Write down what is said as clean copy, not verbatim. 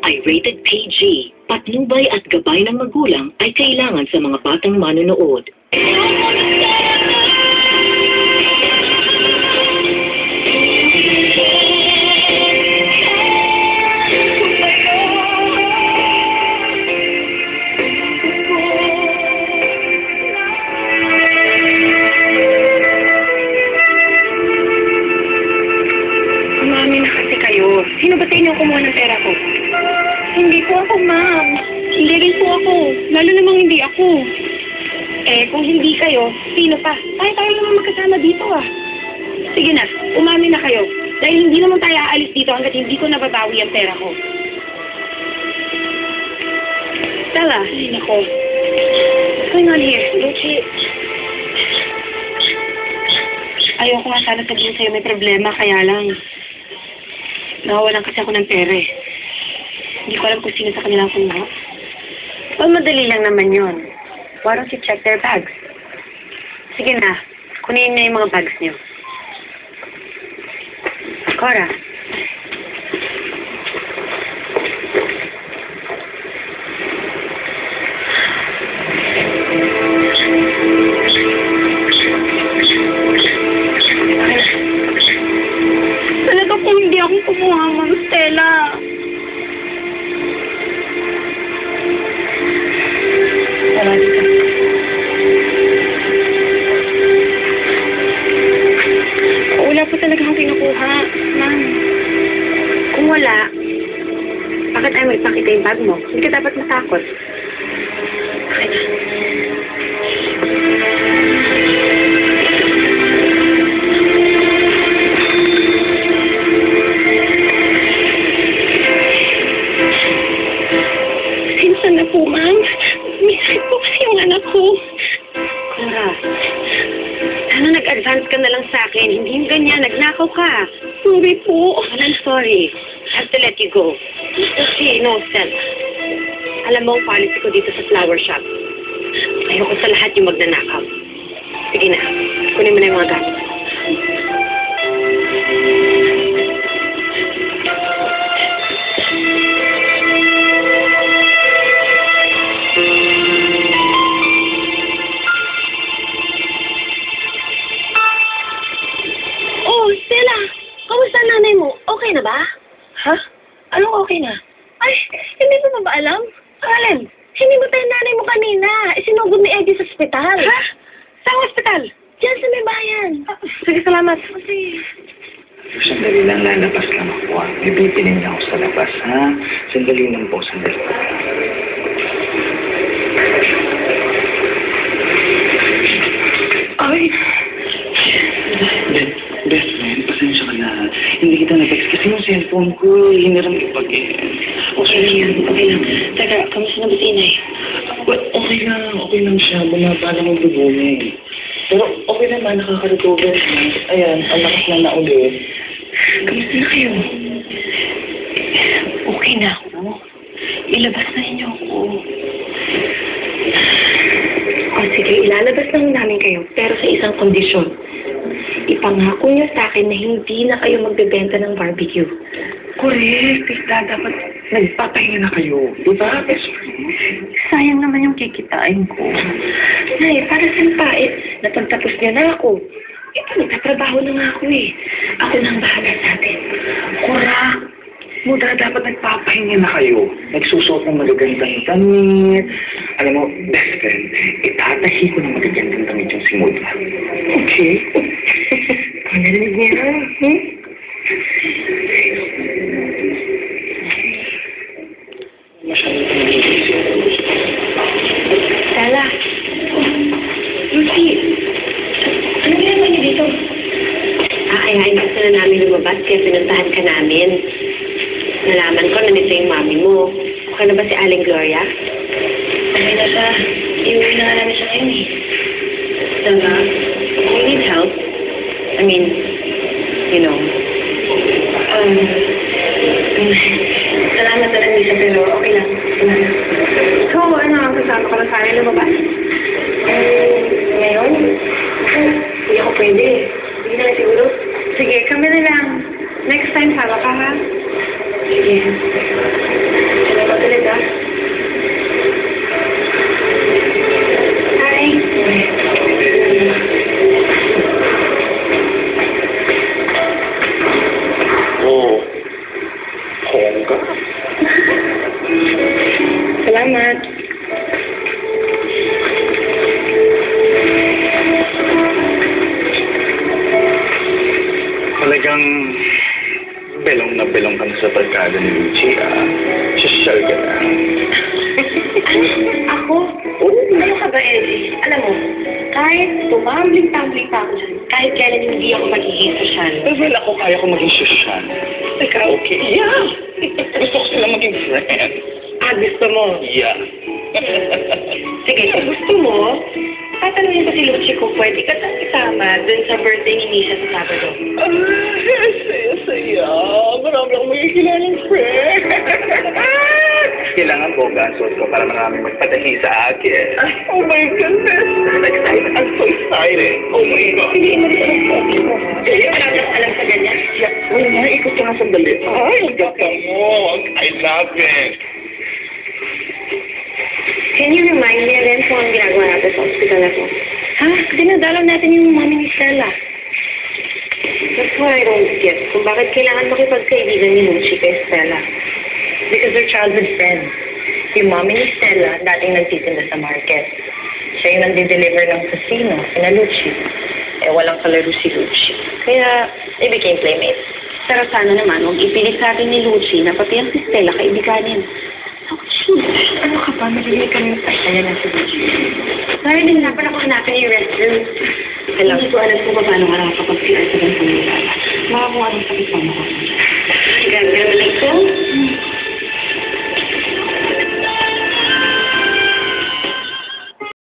ay rated PG. Patnubay at gabay ng magulang ay kailangan sa mga batang manonood. Sino ba sa inyo kumuha ng pera ko? Hindi po ako, ma'am. Hindi rin po ako. Lalo namang hindi ako. Eh, kung hindi kayo, sino pa? Tayo naman magkasama dito ah. Sige na, umamin na kayo. Dahil hindi naman tayo aalis dito hanggat hindi ko nababawi ang pera ko. Stella, nako. What's going on here? Lucy. Ayoko nga sana sabihin sa'yo may problema, kaya lang. Nawawalan kasi ako ng pera eh. Hindi ko alam kung sino sa kanilang kumuha. Well, madali lang naman yun. Why don't you check their bags? Sige na, kunin niyo yung mga bags niyo. Cora. Talaga po hindi ako kumuha, Ma'am Stella. Wala po talaga akong kinukuha, ma'am. Kung wala, bakit ayaw mo ipakita yung bag mo? Hindi ka dapat matakot. Okay na. Sinsan na po, ma'am? Misakit po kasi yung anak ko. Cora, sana nag-advance ka na lang sa akin. Hindi yung ganyan. Nagnakaw ka. Sorry po. Well, I'm sorry. I have to let you go. Kasi, no, Stella. Alam mo ang policy ko dito sa flower shop. Ayoko sa lahat yung magnanakaw. Sige na. Kunin mo na yung mga gamit. Kamusta nanay mo? Okay na ba? Ha? Anong okay na? Ay, hindi mo ba alam? Alin? Hindi mo tayo nanay mo kanina. Isinugod ni Eddie sa ospital. Ha? Saan ospital? Diyan sa may bayan. Sige, salamat. Sige. Sandali lang, lalabas lang ako. May bibiling na ako sa labas, ha? Sandali lang po, sandali. Ay! Best friend, pasensya ka na. Hindi kita na-text kasi yung cellphone ko, hiniram ko pag Okay lang yan. Okay lang. Teka, kamusta na ba si Inay? Well, okay lang siya. Bumaba lang ang dugo niya eh. Pero okay naman, nakaka-recover siya. Ayan, ang lakas lang na ulit. Kamusta na kayo? Okay na ako. Ilabas na ninyo ako. O sige, ilalabas na namin kayo. Pero sa isang kondisyon. Ipangako niyo sa akin na hindi na kayo magbebenta ng barbecue. Correct. Tita, dapat nagpapahinga na kayo. Diba, best friend? Sayang naman yung kikitain ko. Nay, para saan pa? Napagtapos niya na ako. Ito, nagtatrabaho na nga ako eh. Ako nang bahala sa atin. Correct. Muda, dapat nagpapahinga na kayo. Nagsusuot ng magagandang damit. Alam mo, best friend, itatahi ko ng magagandang damit yung si Muda. Okay? Panalig niya. Stella. Lucy. Ano ginagawa niyo dito? Ayain gusto na namin lumabas kaya pinuntahan ka namin. Nalaman ko na nito yung mami mo. Okay na ba si Aling Gloria? Okay na siya. Iuwi na namin siya ngayon eh. Stella, you need help? I mean, you know. Salamat na lang siya pero okay lang. So, ano, kasama ka lang sa amin lumabas? Ngayon? Hindi ako pwede. Hindi na siguro. Sige, kami na lang. Next time, sama ka ha? Sige. Salamat. Talagang belong na belong ka na sa barkada ni Lucy, ah. Sosyal ka na. Ako? Ano ka ba, Eddie? Alam mo, kahit tumambling-tambling pa ako dyan, kahit kailan hindi ako magiging sosyal. Eh, well, ako kaya ko maging sosyal. Ikaw, okay? Yeah. Gusto ko sila maging friend. Gusto mo? Yeah. Sige, kung gusto mo, tatanungin ko si Lucy kung pwede ka siyang isama dun sa birthday ni Misha sa Sabado. Saya. Marami akong magkikilalang friend. Kailangan bongga ang suot ko para maraming magpatahi sa akin. Oh my goodness. I'm excited. I'm so excited. Oh my God. Hindi mo rin ang sabi mo. Hindi mo lang alam sa ganyan. Yeah. Wala na, ikot ka nga sandali. Ay, ang ganda mo. I love it. Can you remind me again kung ang ginagawa natin sa hospital na to? Ha? Dinadalang natin yung mami ni Stella. That's what I don't get. Kung bakit kailangan makipagkaibigan ni Lucy kay Stella. Because they're childhood friends. Yung mami ni Stella, dating nagtitinda sa market. Siya yung nagde-deliver ng casino, sina Lucy. Eh, walang kalaro si Lucy. Kaya, they became playmates. Pero sana naman, huwag ipilit sa atin ni Lucy na pati ang si Stella kaibiganin. Ano ka ba? Nalilay ka ng ayan na si Lucy. Sorry, din na pala ko hanapin yung restroom. Hindi ko alam kung paano ka nakakapag-CR sa ganitong nilala. Baka kung anong sakit pa mo ko. Gagawin ko.